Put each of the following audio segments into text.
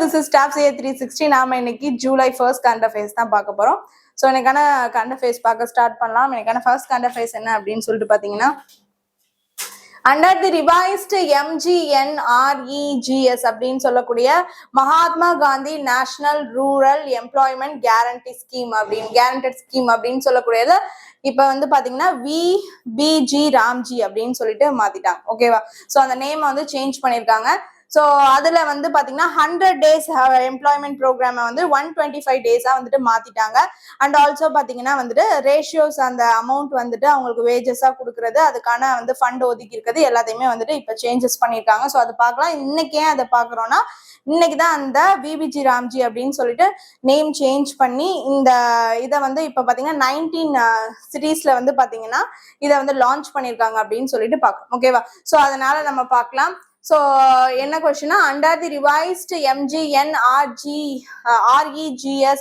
this is Staff CA 360. நாம இன்னைக்கு July 1st current affairs தான் பார்க்க போறோம். ஸோ எனக்கான கரண்ட் அஃபேர்ஸ் பார்க்க ஸ்டார்ட் பண்ணலாம். எனக்கான ஃபர்ஸ்ட் கரண்ட் அஃபேர்ஸ் என்ன அப்படின்னு சொல்லிட்டு பார்த்தீங்கன்னா, under the revised MGNREGS அப்படின்னு சொல்லக்கூடிய Mahatma Gandhi national rural employment guarantee scheme அப்படின்னு சொல்லக்கூடியது இப்ப வந்து பாத்தீங்கன்னா VBG ராம்ஜி அப்படின்னு சொல்லிட்டு மாத்திட்டாங்க. ஓகேவா? ஸோ அந்த நேம் வந்து சேஞ்ச் பண்ணிருக்காங்க. ஸோ அதுல வந்து பாத்தீங்கன்னா 100 days எம்ப்ளாய்மெண்ட் ப்ரோக்ராம வந்து 125 days வந்துட்டு மாத்திட்டாங்க. அண்ட் ஆல்சோ பாத்தீங்கன்னா வந்துட்டு ரேஷியோஸ் அந்த அமௌண்ட் வந்துட்டு அவங்களுக்கு வேஜஸா கொடுக்கறது, அதுக்கான வந்து ஃபண்ட் ஒதுக்கி இருக்கிறது எல்லாத்தையுமே வந்துட்டு இப்ப சேஞ்சஸ் பண்ணிருக்காங்க. ஸோ அதை பார்க்கலாம். இன்னைக்கு ஏன் அதை பாக்குறோம்னா, இன்னைக்குதான் அந்த VBG ராம்ஜி அப்படின்னு சொல்லிட்டு நேம் சேஞ்ச் பண்ணி இந்த இதை வந்து இப்ப பாத்தீங்கன்னா 19 சிட்டிஸ்ல வந்து பாத்தீங்கன்னா இதை வந்து லான்ச் பண்ணிருக்காங்க அப்படின்னு சொல்லிட்டு பாக்கலாம். ஓகேவா? ஸோ அதனால நம்ம பார்க்கலாம். ஸோ என்ன கொஸ்டின்னா, under the revised MGNREGS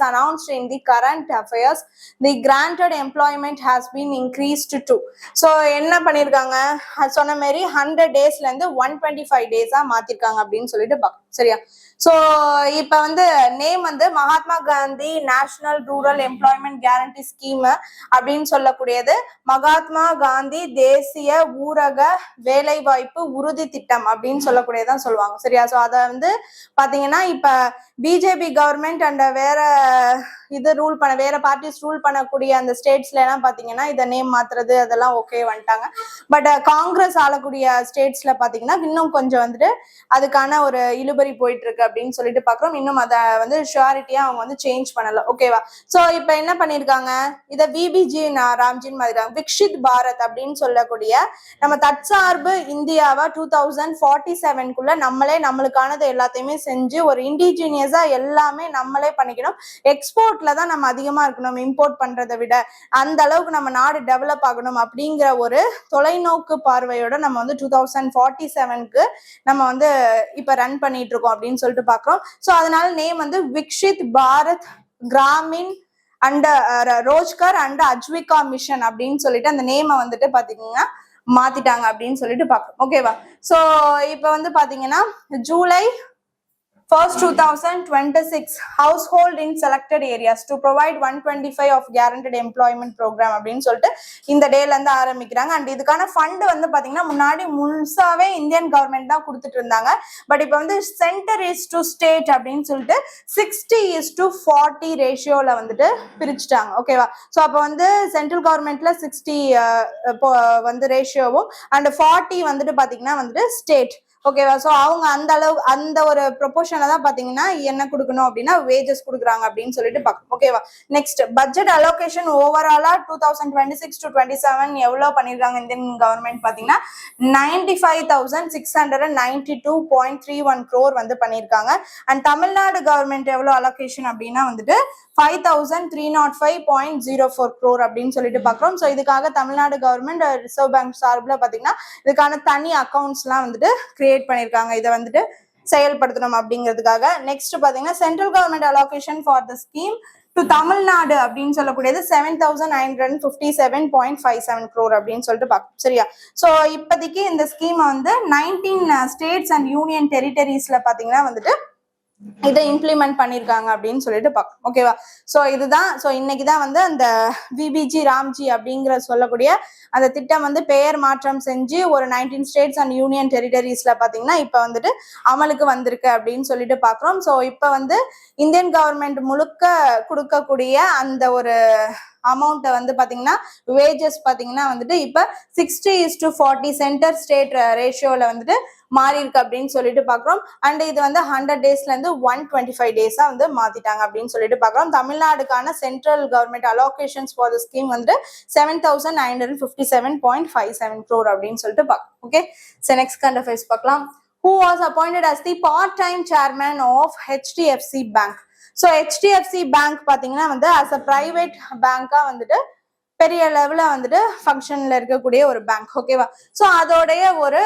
announced in the current affairs, the granted employment has been increased to. So என்ன பண்ணிருக்காங்க, சொன்ன மாதிரி 100 daysல இருந்து 125 days மாத்திருக்காங்க அப்படின்னு சொல்லிட்டு பார்க்கலாம். சரியா? ஸோ இப்ப வந்து நேம் வந்து Mahatma Gandhi national rural employment guarantee scheme அப்படின்னு சொல்லக்கூடியது மகாத்மா காந்தி தேசிய ஊரக வேலைவாய்ப்பு உறுதி திட்டம் அப்படின்னு சொல்லக்கூடியதான் சொல்லுவாங்க. சரியா? ஸோ அதை வந்து பாத்தீங்கன்னா இப்ப பிஜேபி கவர்மெண்ட் அண்ட் வேற இது வேற பார்ட்டிஸ் ரூல் பண்ணக்கூடிய அந்த ஸ்டேட்ஸ்ல எல்லாம் பாத்தீங்கன்னா இதை நேம் மாத்துறது அதெல்லாம் ஓகே வந்துட்டாங்க. பட் காங்கிரஸ் ஆளக்கூடிய ஸ்டேட்ஸ்ல பாத்தீங்கன்னா இன்னும் கொஞ்சம் வந்துட்டு அதுக்கான ஒரு இழுபறி போயிட்டு இருக்கு அப்படின்னு சொல்லிட்டு பாக்குறோம். இன்னும் அதை வந்து ஷுவாரிட்டியா அவங்க வந்து சேஞ்ச் பண்ணல. ஓகேவா? சோ இப்ப என்ன பண்ணிருக்காங்க, இத விபிஜி ராம்ஜின் மாதிரி விக்ஷித் பாரத் அப்படின்னு சொல்லக்கூடிய நம்ம தற்சார்பு இந்தியாவா 2047 நம்மளுக்கானது எல்லாத்தையுமே செஞ்சு ஒரு இண்டிஜினியஸா எல்லாமே நம்மளே பண்ணிக்கணும். எக்ஸ்போர்ட்ல தான் நம்ம அதிகமா இருக்கணும், இம்போர்ட் பண்றதை விட அந்த அளவுக்கு நம்ம நாடு டெவலப் ஆகணும் அப்படிங்கிற ஒரு தொலைநோக்கு பார்வையோட நம்ம வந்து 2047க்கு நம்ம வந்து இப்ப ரன் பண்ணிட்டு இருக்கோம் அப்படின்னு சொல்லிட்டு பாக்குறோம். சோ அதனால நேம் வந்து Viksit Bharat Gramin and Rozgar and Ajeevika mission அப்படின்னு சொல்லிட்டு அந்த நேமை வந்துட்டு பாத்தீங்கன்னா மாத்திட்டாங்க அப்படின்னு சொல்லிட்டு பாக்குறோம். ஓகேவா? சோ இப்ப வந்து பாத்தீங்கன்னா July 1st 2026 household in selected areas to provide 125 of guaranteed employment program அப்படின்னு சொல்லிட்டு இந்த டேல இருந்து ஆரம்பிக்கிறாங்க. அண்ட் இதுக்கான ஃபண்ட் வந்து பாத்தீங்கன்னா முன்னாடி முழுசாவே இந்தியன் கவர்மெண்ட் தான் கொடுத்துட்டு இருந்தாங்க. பட் இப்ப வந்து சென்டர் இஸ் டு ஸ்டேட் அப்படின்னு சொல்லிட்டு 60:40 ரேஷியோல வந்துட்டு பிரிச்சுட்டாங்க. ஓகேவா? ஸோ அப்போ வந்து சென்ட்ரல் கவர்மெண்ட்ல 60 வந்து ரேஷியோவும் அண்ட் 40 வந்துட்டு பாத்தீங்கன்னா வந்துட்டு ஸ்டேட். ஓகேவா? ஸோ அவங்க அந்த அளவு அந்த ஒரு ப்ரொபோர்ஷன்ல தான் பாத்தீங்கன்னா என்ன கொடுக்கணும் அப்படின்னா வேஜஸ் கொடுக்குறாங்க அப்படின்னு சொல்லிட்டு பார்க்கணும். ஓகேவா? நெக்ஸ்ட் பட்ஜெட் அலோகேஷன் ஓவராலா 2026 to 27 எவ்வளவு பண்ணிருக்காங்க இந்தியன் கவர்மெண்ட் பாத்தீங்கன்னா 95,692.31 crore வந்து பண்ணிருக்காங்க. அண்ட் தமிழ்நாடு கவர்மெண்ட் எவ்வளவு அலோகேஷன் அப்படின்னா வந்துட்டு 5,305.04 crore அப்படின்னு சொல்லிட்டு பாக்குறோம். ஸோ இதுக்காக தமிழ்நாடு கவர்மெண்ட் ரிசர்வ் பேங்க் சார்பில் பாத்தீங்கன்னா இதுக்கான தனி அக்கௌண்ட்ஸ் எல்லாம் வந்துட்டு கிரியேட் பண்ணிருக்காங்க, இதை வந்துட்டு செயல்படுத்தணும் அப்படிங்கிறதுக்காக. நெக்ஸ்ட் பாத்தீங்கன்னா central government allocation for the scheme to Tamil Nadu அப்படின்னு சொல்லக்கூடியது 7,957.57 crore அப்படின்னு சொல்லிட்டு பார்க்கணும். சரியா? ஸோ இப்போதைக்கு இந்த ஸ்கீம் வந்து 19 ஸ்டேட்ஸ் அண்ட் யூனியன் டெரிட்டரிஸ்ல பாத்தீங்கன்னா வந்துட்டு இதை இம்ப்ளிமெண்ட் பண்ணிருக்காங்க அப்படின்னு சொல்லிட்டு பார்க்கணும். ஓகேவா? ஸோ இதுதான். ஸோ இன்னைக்குதான் வந்து அந்த விபிஜி ராம்ஜி அப்படிங்கிற சொல்லக்கூடிய அந்த திட்டம் வந்து பெயர் மாற்றம் செஞ்சு ஒரு 19 ஸ்டேட்ஸ் அண்ட் யூனியன் டெரிட்டரிஸ்ல பாத்தீங்கன்னா இப்ப வந்துட்டு அமலுக்கு வந்திருக்கு அப்படின்னு சொல்லிட்டு பாக்குறோம். ஸோ இப்ப வந்து இந்தியன் கவர்மெண்ட் முழுக்க கொடுக்கக்கூடிய அந்த ஒரு அமௌண்ட்டை வந்து பாத்தீங்கன்னா வேஜஸ் பாத்தீங்கன்னா வந்துட்டு இப்ப 60:40 சென்டர் ஸ்டேட் ரேஷியோல வந்துட்டு மாறி இருக்கு அப்படின்னு சொல்லிட்டு பாக்குறோம். அண்ட் இது வந்து 100 daysல இருந்து 125 days வந்து மாத்திட்டாங்க அப்படின்னு சொல்லிட்டு பாக்குறோம். தமிழ்நாடுக்கான central government allocations for the scheme வந்து 7,957.57 crore அப்படின்னு சொல்லிட்டு பாக்குறோம். Okay, so next current affairs பார்க்கலாம். Who was appointed as the part-time chairman of HDFC Bank? So HDFC bank பாத்தீங்கன்னா வந்து as a private பேங்கா வந்துட்டு பெரிய லெவல்ல வந்துட்டு ஃபங்க்ஷன்ல இருக்கக்கூடிய ஒரு பேங்க். ஓகேவா? ஸோ அதோடைய ஒரு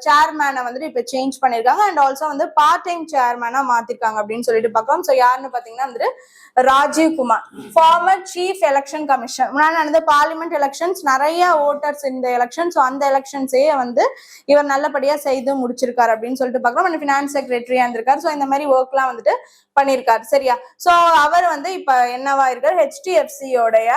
சேர்மேனை வந்துட்டு இப்ப சேஞ்ச் பண்ணிருக்காங்க அண்ட் ஆல்சோ வந்து பார்ட் டைம் சேர்மேனா மாத்திருக்காங்க அப்படின்னு சொல்லிட்டு பார்க்கலாம். ஸோ யாருன்னு பாத்தீங்கன்னா வந்துட்டு Rajiv Kumar, farmer chief election commission. முன்னாடி நடந்த பார்லிமெண்ட் எலெக்ஷன்ஸ் நிறைய ஓட்டர்ஸ் இந்த எலெக்ஷன், ஸோ அந்த எலெக்ஷன்ஸே வந்து இவர் நல்லபடியா செய்து முடிச்சிருக்காரு அப்படின்னு சொல்லிட்டு பார்க்கலாம். அண்ட் ஃபினான்ஸ் செக்ரட்டரியா இருந்திருக்காரு. ஸோ இந்த மாதிரி ஒர்க்லாம் வந்துட்டு பண்ணிருக்காரு. சரியா? ஸோ அவர் வந்து இப்ப என்னவா இருக்காரு, HDFC-யோடைய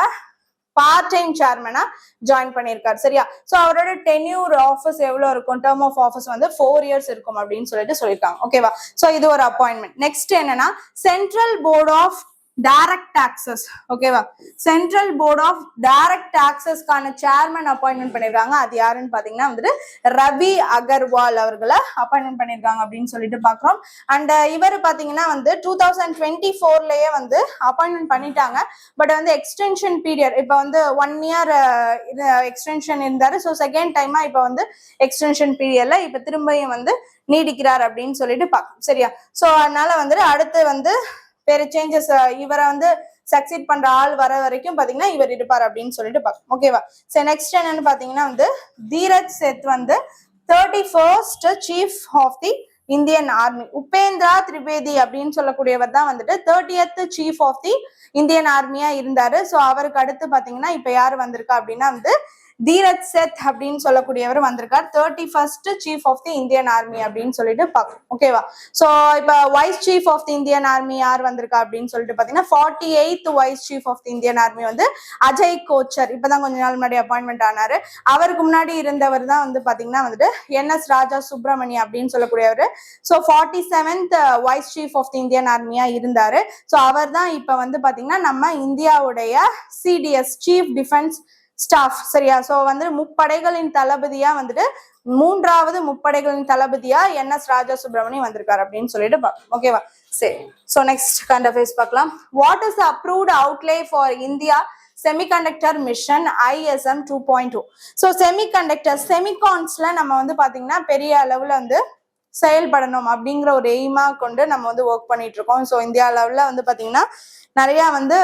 பார்ட் டைம் சேர்மனா ஜாயின் பண்ணிருக்காரு. சரியா? சோ அவரோட டென்யூர் ஆஃபீஸ் எவ்வளவு இருக்கும், டேர்ம் ஆஃப் ஆஃபீஸ் வந்து 4 years இருக்கும் அப்படின்னு சொல்லிட்டு சொல்லிருக்காங்க. ஓகேவா? சோ இது ஒரு அப்பாயின்மெண்ட். நெக்ஸ்ட் என்னன்னா central board of direct taxes. ஓகேவா? சென்ட்ரல் போர்ட் ஆஃப் டைரக்ட் டாக்ஸஸ்க்கான சேர்மன் அப்பாயின்மெண்ட் பண்ணிருக்காங்க. அது யாருன்னு பாத்தீங்கன்னா வந்துட்டு ரவி அகர்வால் அவர்களை அப்பாயின்மெண்ட் பண்ணிருக்காங்க அப்படின்னு சொல்லிட்டு பாக்குறோம். அண்ட் இவர் பாத்தீங்கன்னா வந்து 2024லயே வந்து அப்பாயின்மெண்ட் பண்ணிட்டாங்க. பட் வந்து எக்ஸ்டென்ஷன் பீரியட் இப்ப வந்து 1 year எக்ஸ்டென்ஷன் இருந்தாரு. ஸோ செகண்ட் டைமா இப்ப வந்து எக்ஸ்டென்ஷன் பீரியட்ல இப்ப திரும்பியும் வந்து நீடிக்கிறார் அப்படின்னு சொல்லிட்டு பாக்கணும். சரியா? சோ அதனால வந்துட்டு அடுத்து வந்து வேற சேஞ்சஸ் இவரை வந்து சக்சீட் பண்ற ஆள் வர வரைக்கும் பாத்தீங்கன்னா இவர் இருப்பார் அப்படின்னு சொல்லிட்டு பார்க்கணும். ஓகேவா? சரி நெக்ஸ்ட் என்னன்னு பாத்தீங்கன்னா வந்து தீரஜ் சேத் வந்து 31st chief of the Indian army. Upendra Trivedi அப்படின்னு சொல்லக்கூடியவர் தான் வந்துட்டு 30th chief of the Indian ஆர்மியா இருந்தாரு. ஸோ அவருக்கு அடுத்து பாத்தீங்கன்னா இப்ப யாரு வந்திருக்கா அப்படின்னா வந்து தீரஜ் சேத் அப்படின்னு சொல்லக்கூடியவர் வந்திருக்கார் 31st chief of the Indian army அப்படின்னு சொல்லிட்டு பார்க்கணும். ஓகேவா? சோ இப்ப vice chief of the Indian army யார் வந்திருக்கா அப்படின்னு சொல்லிட்டு பாத்தீங்கன்னா 48th vice chief of the Indian army வந்து அஜய் கோச்சர். இப்பதான் கொஞ்ச நாள் முன்னாடி அப்பாயின்மெண்ட் ஆனாரு. அவருக்கு முன்னாடி இருந்தவர் தான் வந்து பாத்தீங்கன்னா வந்துட்டு NS ராஜா சுப்ரமணி அப்படின்னு சொல்லக்கூடியவர். So 47th vice chief of the Indian ஆர்மியா இருந்தாரு. ஸோ அவர் தான் இப்ப வந்து பாத்தீங்கன்னா நம்ம இந்தியாவுடைய CDS சீஃப் டிஃபென்ஸ் ஸ்டாஃப். சரியா? சோ வந்து முப்படைகளின் தளபதியா வந்துட்டு 3வது முப்படைகளின் தளபதியா NS ராஜா சுப்ரமணி வந்திருக்காரு அப்படின்னு சொல்லிட்டு பார்க்கலாம். ஓகேவா? சரி. சோ நெக்ஸ்ட் கரண்ட் அஃபேர்ஸ் பார்க்கலாம். What is approved outlay for India semiconductor mission ISM 2.0. So செமிகான்ஸ்ல நம்ம வந்து பாத்தீங்கன்னா பெரிய அளவுல வந்து செயல்படணும் அப்படிங்கிற ஒரு எய்மா கொண்டு நம்ம வந்து ஒர்க் பண்ணிட்டு இருக்கோம். ஸோ இந்தியா லெவல்ல வந்து பாத்தீங்கன்னா நிறைய வந்து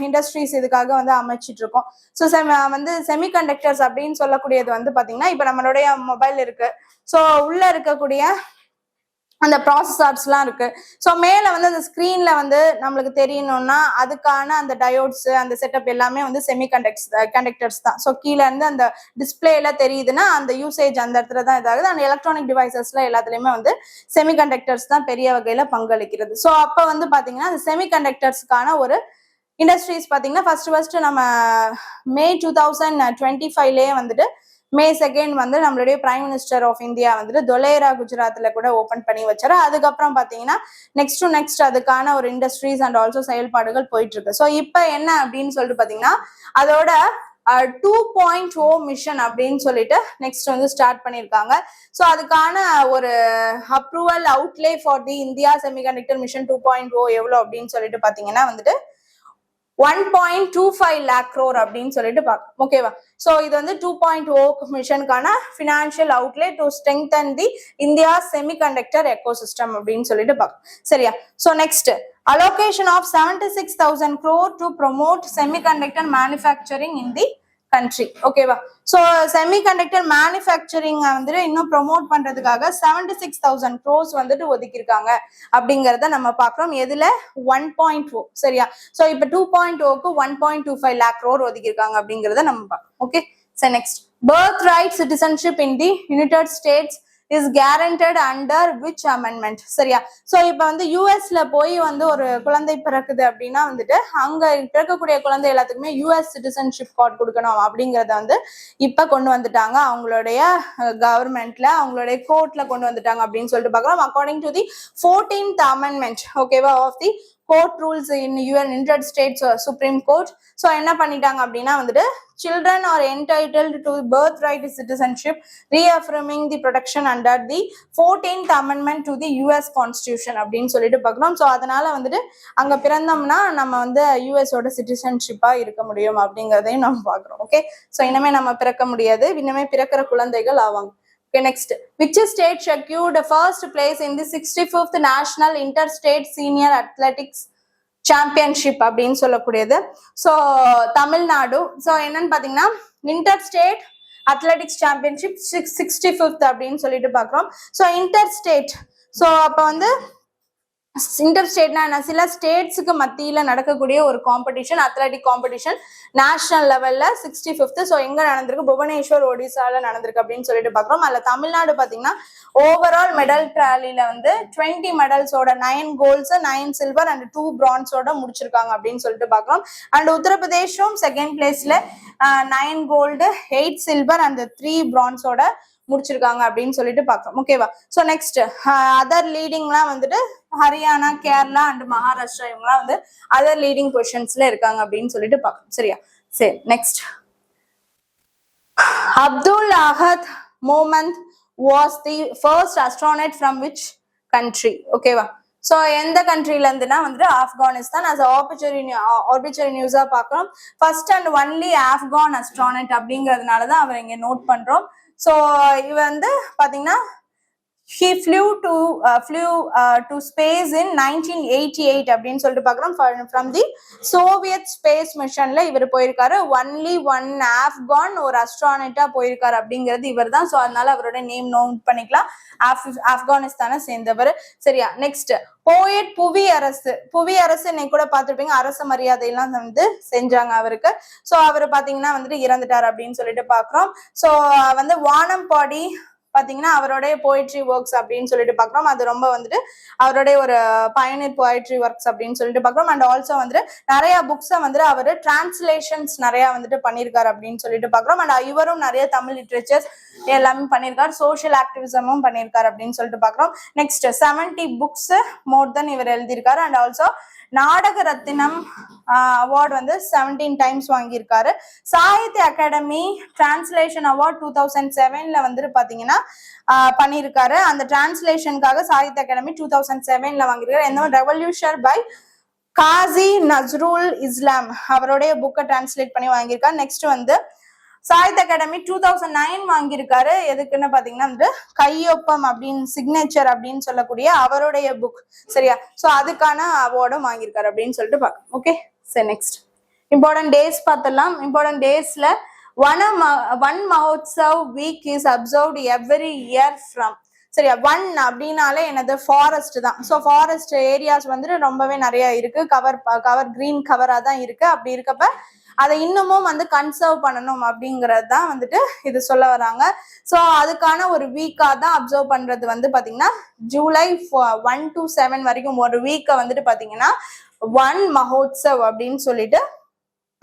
இண்டஸ்ட்ரீஸ் இதுக்காக வந்து அமைச்சிட்டு இருக்கோம். ஸோ வந்து செமிகண்டக்டர்ஸ் அப்படின்னு சொல்லக்கூடியது வந்து பாத்தீங்கன்னா இப்ப நம்மளுடைய மொபைல் இருக்கு. ஸோ உள்ள இருக்கக்கூடிய அந்த ப்ராசஸர்ஸ்லாம் இருக்கு. ஸோ மேல வந்து அந்த ஸ்கிரீன்ல வந்து நம்மளுக்கு தெரியணும்னா அதுக்கான அந்த டயோட்ஸ் அந்த செட்டப் எல்லாமே வந்து கண்டக்டர்ஸ் தான். ஸோ கீழே இருந்து அந்த டிஸ்பிளேல தெரியுதுன்னா அந்த யூசேஜ் அந்த இடத்துல தான் இதாகுது. அந்த எலக்ட்ரானிக் டிவைசஸ்ல எல்லாத்துலயுமே வந்து செமிகண்டக்டர்ஸ் தான் பெரிய வகையில பங்களிக்கிறது. ஸோ அப்ப வந்து பாத்தீங்கன்னா அந்த செமிகண்டக்டர்ஸ்க்கான ஒரு இண்டஸ்ட்ரீஸ் பாத்தீங்கன்னா ஃபர்ஸ்ட் நம்ம May 2025லயே வந்துட்டு May 2 வந்து நம்மளுடைய பிரைம் மினிஸ்டர் ஆஃப் இந்தியா வந்துட்டு தொலேரா குஜராத்ல கூட ஓபன் பண்ணி வச்சாரு. அதுக்கப்புறம் பாத்தீங்கன்னா நெக்ஸ்ட் அதுக்கான ஒரு இண்டஸ்ட்ரீஸ் அண்ட் ஆல்சோ செயல்பாடுகள் போயிட்டு இருக்கு. ஸோ இப்ப என்ன அப்படின்னு சொல்லிட்டு பாத்தீங்கன்னா அதோட 2.0 மிஷன் அப்படின்னு சொல்லிட்டு நெக்ஸ்ட் வந்து ஸ்டார்ட் பண்ணிருக்காங்க. ஸோ அதுக்கான ஒரு approval outlay for the India semiconductor mission 2.0 எவ்வளவு அப்படின்னு சொல்லிட்டு பாத்தீங்கன்னா வந்துட்டு 1.25 lakh crore அப்படின்னு சொல்லிட்டு பார்க்கணும். ஓகேவா? சோ இது வந்து 2.0 மிஷனுக்கான financial outlay to strengthen the India semiconductor ecosystem அப்படின்னு சொல்லிட்டு பார்க்கணும். சரியா? So next allocation of 76,000 crore to promote semiconductor manufacturing in the country. ஓகேவா? சோ செமிகண்டக்டர் மேனுஃபேக்சரிங் வந்துட்டு இன்னும் ப்ரொமோட் பண்றதுக்காக 76,000 crores வந்துட்டு ஒதுக்கியிருக்காங்க அப்படிங்கறத நம்ம பாக்குறோம். எதுல 1.0. சரியா? சோ இப்ப 2.0க்கு 1.25 lakh crore ஒதுக்கியிருக்காங்க அப்படிங்கறத நம்ம பார்க்கணும். Okay. So next birth right citizenship in the United states is guaranteed under which amendment. சரியா? சோ இப்ப வந்து யூஎஸ்ல போய் வந்து ஒரு குழந்தை பிறக்குது அப்படின்னா வந்துட்டு அங்க பிறக்கக்கூடிய குழந்தை எல்லாத்துக்குமே US சிட்டிசன்ஷிப் கார்டு கொடுக்கணும் அப்படிங்கறத வந்து இப்ப கொண்டு வந்துட்டாங்க. அவங்களுடைய கவர்மெண்ட்ல அவங்களுடைய கோர்ட்ல கொண்டு வந்துட்டாங்க அப்படின்னு சொல்லிட்டு பாக்கலாம். According to the 14th amendment ஓகேவா of the court rules in United States Supreme Court. So என்ன பண்ணிட்டாங்க அப்படின்னா வந்துட்டு children are entitled to birthright citizenship, reaffirming the protection under the 14th amendment to the US Constitution அப்படின்னு சொல்லிட்டு பார்க்கணும். So அதனால வந்துட்டு அங்க பிறந்தோம்னா நம்ம வந்து யூஎஸோட சிட்டிசன்ஷிப்பா இருக்க முடியும் அப்படிங்கிறதையும் நம்ம பார்க்குறோம். ஓகே. ஸோ இனிமே நம்ம பிறக்க முடியாது, இனிமே பிறக்கிற குழந்தைகள் ஆவாங்க. Okay, next. Which state secured the first place in the 65th National Interstate Senior Athletics championship அப்படின்னு சொல்லக்கூடியது. ஸோ தமிழ்நாடு, ஸோ என்னன்னு பாத்தீங்கன்னா inter state athletics championship 65th அப்படின்னு சொல்லிட்டு பாக்குறோம். ஸோ இன்டர் ஸ்டேட், ஸோ அப்ப வந்து இன்டர் ஸ்டேட்னா என்ன, சில ஸ்டேட்ஸுக்கு மத்தியில நடக்கக்கூடிய ஒரு காம்படிஷன், அத்லெட்டிக் காம்படிஷன் நேஷனல் லெவல்ல 65th. ஸோ எங்க நடந்திருக்கு, புவனேஸ்வர் ஒடிசால நடந்திருக்கு அப்படின்னு சொல்லிட்டு பாக்குறோம். அதுல தமிழ்நாடு பாத்தீங்கன்னா ஓவரால் மெடல் ட்ராலில வந்து 20 மெடல்ஸோட 9 கோல்ஸ் 9 சில்வர் அண்ட் 2 பிரான்ஸோட முடிச்சிருக்காங்க அப்படின்னு சொல்லிட்டு பாக்குறோம். அண்ட் உத்தரப்பிரதேஷும் செகண்ட் பிளேஸ்ல 9 கோல்டு 8 சில்வர் அண்ட் 3 பிரான்ஸோட முடிச்சிருக்காங்க அப்படின்னு சொல்லிட்டு பாக்குறோம். ஓகேவா. ஸோ நெக்ஸ்ட் அதர் லீடிங்லாம் வந்துட்டு ஹரியானா, கேரளா அண்ட் மகாராஷ்டிரா இவங்கலாம் வந்து அதர் லீடிங் பொசிஷன்ஸ்ல இருக்காங்க அப்படின்னு சொல்லிட்டு பாக்குறோம். சரியா. சரி, next Abdul Ahad Mohammad was the first astronaut from which country? ஓகேவா. ஸோ எந்த கண்ட்ரில இருந்துன்னா வந்துட்டு ஆப்கானிஸ்தான். as ஆர்பிட்டரி நியூஸா பாக்குறோம். First and only Afghan astronaut அப்படிங்கிறதுனாலதான் அவர் இங்க நோட் பண்றோம். ஸோ இவ வந்து பாத்தீங்கன்னா he flew to space in 1988 அப்படின்னு சொல்லிட்டு பாக்குறோம். from the Soviet space missionல இவர் போயிருக்காரு. only one ஆப்கான் ஒரு அஸ்ட்ரானட்டா போயிருக்காரு அப்படிங்கிறது இவர் தான். ஸோ அதனால அவரோட நேம் நோட் பண்ணிக்கலாம். ஆப்கானிஸ்தானை சேர்ந்தவர். சரியா. Next poet Puviyarasu. புவியரசு இன்னைக்கு கூட பார்த்துருப்பீங்க, அரச மரியாதையெல்லாம் வந்து செஞ்சாங்க அவருக்கு. ஸோ அவர் பாத்தீங்கன்னா வந்துட்டு இறந்துட்டார் அப்படின்னு சொல்லிட்டு பாக்குறோம். ஸோ வந்து வானம்பாடி பாத்தீங்கன்னா அவருடைய போயிட்ரி ஒர்க்ஸ் அப்படின்னு சொல்லிட்டு பாக்குறோம். அது ரொம்ப வந்துட்டு அவருடைய ஒரு பயனியர் போயிட்ரி ஒர்க்ஸ் அப்படின்னு சொல்லிட்டு பாக்குறோம். அண்ட் ஆல்சோ வந்துட்டு நிறைய புக்ஸை வந்துட்டு அவரு டிரான்ஸ்லேஷன்ஸ் நிறைய வந்துட்டு பண்ணியிருக்காரு அப்படின்னு சொல்லிட்டு பாக்குறோம். அண்ட் இவரும் நிறைய தமிழ் லிட்ரேச்சர்ஸ் எல்லாமே பண்ணியிருக்காரு. சோஷியல் ஆக்டிவிசமும் பண்ணியிருக்காரு அப்படின்னு சொல்லிட்டு பாக்குறோம். நெக்ஸ்ட் 70 புக்ஸ் மோர் தென் இவர் எழுதியிருக்காரு. அண்ட் ஆல்சோ நாடக ரத்தினம் அவார்டு வந்து 17 டைம்ஸ் வாங்கியிருக்காரு. சாகித்ய அகாடமி டிரான்ஸ்லேஷன் அவார்ட் 2007ல வந்துட்டு பாத்தீங்கன்னா பண்ணியிருக்காரு. அந்த டிரான்ஸ்லேஷனுக்காக சாகித்ய அகாடமி 2007ல வாங்கியிருக்காரு. என்ன ரெவல்யூஷன் பை காசி நஸ்ருல் இஸ்லாம் அவருடைய புக்கை டிரான்ஸ்லேட் பண்ணி வாங்கியிருக்காரு. நெக்ஸ்ட் வந்து சாகித்ய அகாடமி 2009 வாங்கியிருக்காரு. எதுக்குன்னு பாத்தீங்கன்னா வந்து கையொப்பம் அப்படின்னு சிக்னேச்சர் அப்படின்னு சொல்லக்கூடிய அவருடைய புக். சரியா. ஸோ அதுக்கான அவார்டும் வாங்கியிருக்காரு அப்படின்னு சொல்லிட்டு பாக்கலாம். ஓகே. சரி, நெக்ஸ்ட் இம்பார்ட்டன்ட் டேஸ் பார்த்தலாம். இம்பார்ட்டன்ட் டேஸ்ல one Mahotsav week is observed every year from. சரியா. ஒன் அப்படின்னாலே எனது ஃபாரஸ்ட் தான். ஸோ ஃபாரஸ்ட் ஏரியாஸ் வந்துட்டு ரொம்பவே நிறைய இருக்கு. கவர் கிரீன் கவரா தான் இருக்கு. அப்படி இருக்கப்ப அதை இன்னமும் வந்து கன்சர்வ் பண்ணணும் அப்படிங்கிறது தான் வந்துட்டு இது சொல்ல வராங்க. ஸோ அதுக்கான ஒரு வீக்கா தான் அப்சர்வ் பண்றது வந்து பாத்தீங்கன்னா ஜூலை 1 to 7 வரைக்கும் ஒரு வீக்கை வந்துட்டு பாத்தீங்கன்னா ஒன் மஹோத்சவ் அப்படின்னு சொல்லிட்டு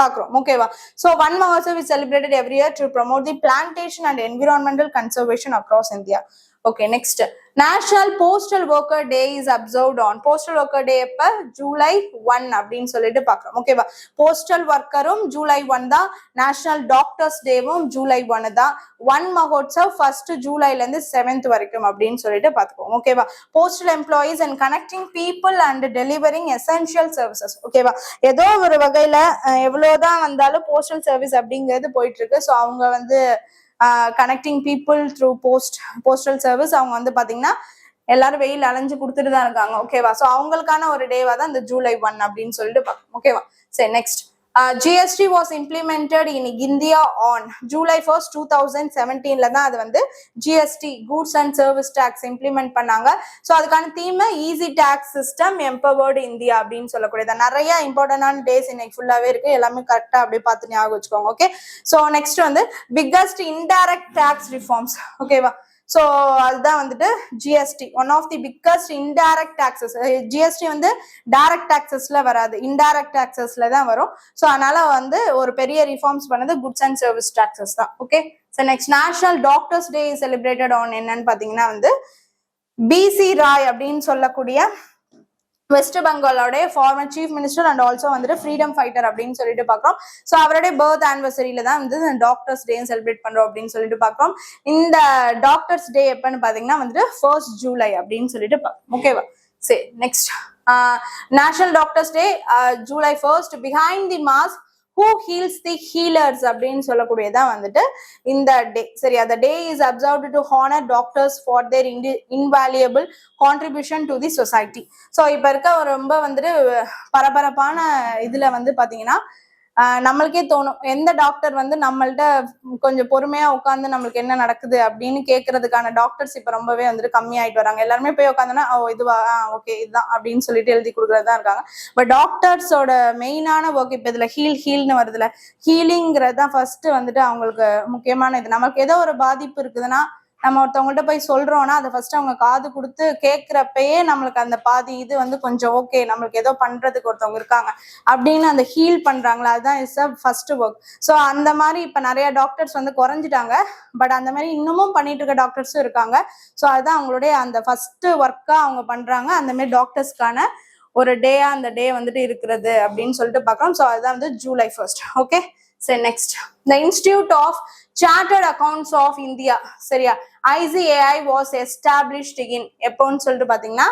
பாக்குறோம். ஓகேவா. So Van Mahotsav is celebrated every year to promote the plantation and environmental conservation across India. Okay. Next national postal worker day is observed on. Postal worker day எப்ப, ஜூலை 1 அப்படின்னு சொல்லிட்டு பாக்குறோம். ஓகேவா. போஸ்டல் ஒர்க்கரும் ஜூலை 1 தான். நேஷனல் டாக்டர்ஸ் டேவும் ஜூலை 1 தான். ஒன் மஹோத்சவ் 1st ஜூலைல இருந்து 7th வரைக்கும் அப்படின்னு சொல்லிட்டு பாத்துக்கோங்க. ஓகேவா. Postal employees and connecting people and delivering essential services. ஓகேவா. ஏதோ ஒரு வகையில எவ்வளவுதான் வந்தாலும் போஸ்டல் சர்வீஸ் அப்படிங்கிறது போயிட்டு இருக்கு. ஸோ அவங்க வந்து connecting people through postal service அவங்க வந்து பாத்தீங்கன்னா எல்லாரும் வெயில் அலைஞ்சு கொடுத்துட்டு தான் இருக்காங்க. ஓகேவா. ஸோ அவங்களுக்கான ஒரு டேவா தான் இந்த ஜூலை 1 அப்படின்னு சொல்லிட்டு பார்க்கணும். ஓகேவா. சரி, next GST was implemented in India on July 1st 2017ல தான் அது வந்து GST Goods and Service Tax implement பண்ணாங்க. ஸோ அதுக்கான theme easy tax system empowered India அப்படின்னு சொல்லக்கூடியது. நிறைய இம்பார்ட்டன்டான டேஸ் இன்னைக்கு ஃபுல்லாவே இருக்கு. எல்லாமே கரெக்டா அப்படியே பார்த்து ஞாபகம் வச்சுக்கோங்க. ஓகே. ஸோ நெக்ஸ்ட் வந்து பிக்கஸ்ட் இன்டைரக்ட் டாக்ஸ் ரிஃபார்ம்ஸ். ஓகேவா. ஸோ அதுதான் வந்துட்டு GST, one of the biggest indirect taxes. GST வந்து டைரக்ட் டாக்ஸஸ்ல வராது, இன்டைரக்ட் டாக்ஸஸ்ல தான் வரும். ஸோ அதனால வந்து ஒரு பெரிய ரிஃபார்ம்ஸ் பண்ணது குட்ஸ் அண்ட் சர்வீஸ் டாக்ஸஸ் தான். Okay. So next national doctors day celebrated on என்னன்னு பாத்தீங்கன்னா வந்து பிசி ராய் அப்படின்னு சொல்லக்கூடிய வெஸ்ட் பெங்காலோடைய former chief minister and also வந்துட்டு ஃப்ரீடம் ஃபைட்டர் அப்படின்னு சொல்லிட்டு பாக்குறோம். ஸோ அவருடைய பர்த் ஆனிவர்சரியில தான் வந்து டாக்டர்ஸ் டே செலிப்ரேட் பண்றோம் அப்படின்னு சொல்லிட்டு பாக்குறோம். இந்த டாக்டர்ஸ் டே எப்பன்னு பாத்தீங்கன்னா வந்துட்டு 1st ஜூலை அப்படின்னு சொல்லிட்டு பாக்குறோம். ஓகேவா. சரி, next national doctors day July 1st. Behind the mask who heals the healers அப்படின்னு சொல்லக்கூடியதான் வந்துட்டு இந்த டே. சரியா, the day is observed to honor doctors for their invaluable contribution to the society. So இப்போ இருக்க ரொம்ப வந்துட்டு பரபரப்பான இதுல வந்து பாத்தீங்கன்னா நம்மளுக்கே தோணும், எந்த டாக்டர் வந்து நம்மள்ட்ட கொஞ்சம் பொறுமையா உட்காந்து நம்மளுக்கு என்ன நடக்குது அப்படின்னு கேட்கறதுக்கான டாக்டர்ஸ் இப்ப ரொம்பவே வந்துட்டு கம்மியாயிட்டு வராங்க. எல்லாருமே போய் உட்காந்துன்னா இதுவா ஓகே இதுதான் அப்படின்னு சொல்லிட்டு எழுதி கொடுக்கறதா இருக்காங்க. பட் டாக்டர்ஸோட மெயினான ஒர்க் இப்ப இதுல ஹீல்னு வருதுல, ஹீலிங்கிறது தான் ஃபர்ஸ்ட் வந்துட்டு அவங்களுக்கு முக்கியமான இது. நமக்கு ஏதோ ஒரு பாதிப்பு இருக்குதுன்னா நம்ம ஒருத்தவங்கள்ட்ட போய் சொல்றோம்னா அதை ஃபர்ஸ்ட் அவங்க காது கொடுத்து கேட்கிறப்பயே நம்மளுக்கு அந்த பாதி இது வந்து கொஞ்சம் ஓகே, நம்மளுக்கு ஏதோ பண்றதுக்கு ஒருத்தவங்க இருக்காங்க அப்படின்னு அந்த ஹீல் பண்றாங்களா, அதுதான் இஸ் ஃபர்ஸ்ட் ஒர்க். ஸோ அந்த மாதிரி இப்ப நிறைய டாக்டர்ஸ் வந்து குறைஞ்சிட்டாங்க. பட் அந்த மாதிரி இன்னமும் பண்ணிட்டு இருக்க டாக்டர்ஸும் இருக்காங்க. ஸோ அதுதான் அவங்களுடைய அந்த ஃபர்ஸ்ட் ஒர்க்கா அவங்க பண்றாங்க. அந்த மாதிரி டாக்டர்ஸ்க்கான ஒரு டேயா அந்த டே வந்துட்டு இருக்கிறது அப்படின்னு சொல்லிட்டு பார்க்கலாம். ஸோ அதுதான் வந்து July 1st. ஓகே, சரி next, the Institute of Chartered Accounts of India, சரியா, ICAI was established in எப்போன்னு சொல்லிட்டு பாத்தீங்கன்னா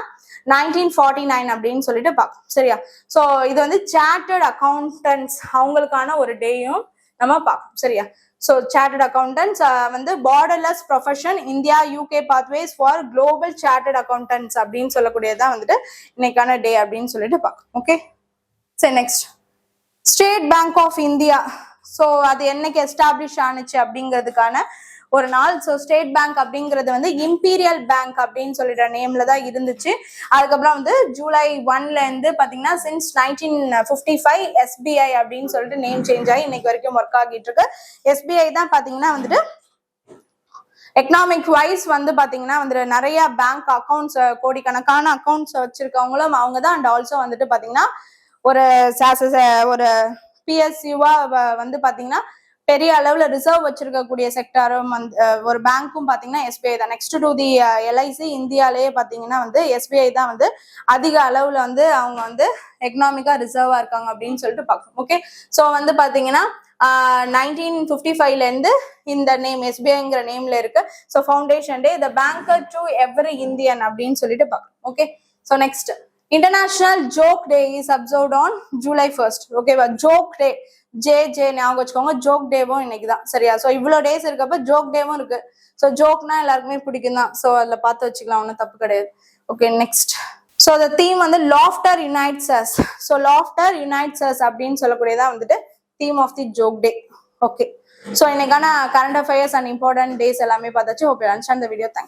1949 அப்படின்னு சொல்லிட்டு பார்க்கும். சரியா, ஸோ இது வந்து சார்ட்டர்ட் அக்கௌண்டன்ஸ் அவங்களுக்கான ஒரு டேயும் நம்ம பார்க்கணும். சரியா, ஸோ சார்ட்டர்ட் அக்கௌண்டன்ஸ் வந்து borderless profession India UK pathways for global chartered accountants அப்படின்னு சொல்லக்கூடியதான் வந்துட்டு இன்னைக்கான டே அப்படின்னு சொல்லிட்டு பார்க்கணும். ஓகே, சரி next, State Bank of India. So அது என்னைக்கு எஸ்டாப்ளிஷ் ஆனிச்சு அப்படிங்கிறதுக்கான ஒரு நாள். ஸோ ஸ்டேட் பேங்க் அப்படிங்கிறது வந்து இம்பீரியல் பேங்க் அப்படின்னு சொல்லிட்டு நேம்ல தான் இருந்துச்சு. அதுக்கப்புறம் வந்து July 1ல இருந்து பாத்தீங்கன்னா சின்ஸ் 1955 SBI அப்படின்னு சொல்லிட்டு நேம் சேஞ்ச் ஆகி இன்னைக்கு வரைக்கும் ஒர்க் ஆகிட்டு இருக்கு. SBI தான் பாத்தீங்கன்னா வந்துட்டு எக்கனாமிக் வைஸ் வந்து பாத்தீங்கன்னா வந்து நிறைய பேங்க் அக்கௌண்ட்ஸ், கோடிக்கணக்கான அக்கௌண்ட்ஸ் வச்சிருக்கவங்களும் அவங்க தான். அண்ட் ஆல்சோ வந்துட்டு பாத்தீங்கன்னா ஒரு PSU-வா வந்து பாத்தீங்கன்னா பெரிய அளவுல ரிசர்வ் வச்சிருக்கக்கூடிய செக்டாரும் ஒரு பேங்க்கும் பாத்தீங்கன்னா SBI தான். நெக்ஸ்ட் டு தி LIC இந்தியாலேயே பாத்தீங்கன்னா வந்து SBI தான் வந்து அதிக அளவுல வந்து அவங்க வந்து எக்கனாமிக்கா ரிசர்வா இருக்காங்க அப்படின்னு சொல்லிட்டு பார்க்கணும். ஓகே, ஸோ வந்து பாத்தீங்கன்னா 1955ல இருந்து இந்த நேம் SBIங்கிற நேம்ல இருக்கு. So foundation day, the banker to every Indian அப்படின்னு சொல்லிட்டு பார்க்கணும். Okay, so next, international joke day is observed on July 1st. ஓகேவா, ஜோக் டே ஜே ஞாபகம் வச்சுக்கோங்க. ஜோக் டேவும் இன்னைக்கு தான். சரியா, ஸோ இவ்வளோ டேஸ் இருக்கப்ப ஜோக் டேவும் இருக்கு. ஸோ ஜோக்னா எல்லாருக்குமே பிடிக்கும் தான். ஸோ அதில் பார்த்து வச்சுக்கலாம், ஒன்றும் தப்பு கிடையாது. Okay, next, so the theme வந்து laughter unites us. So laughter unites us அப்படின்னு சொல்லக்கூடியதான் வந்துட்டு theme of the joke day. Okay, so இன்னைக்கான current affairs and important days எல்லாமே பார்த்தாச்சு. ஓகே, அன்ஷான் இந்த வீடியோ. தேங்க்ஸ்.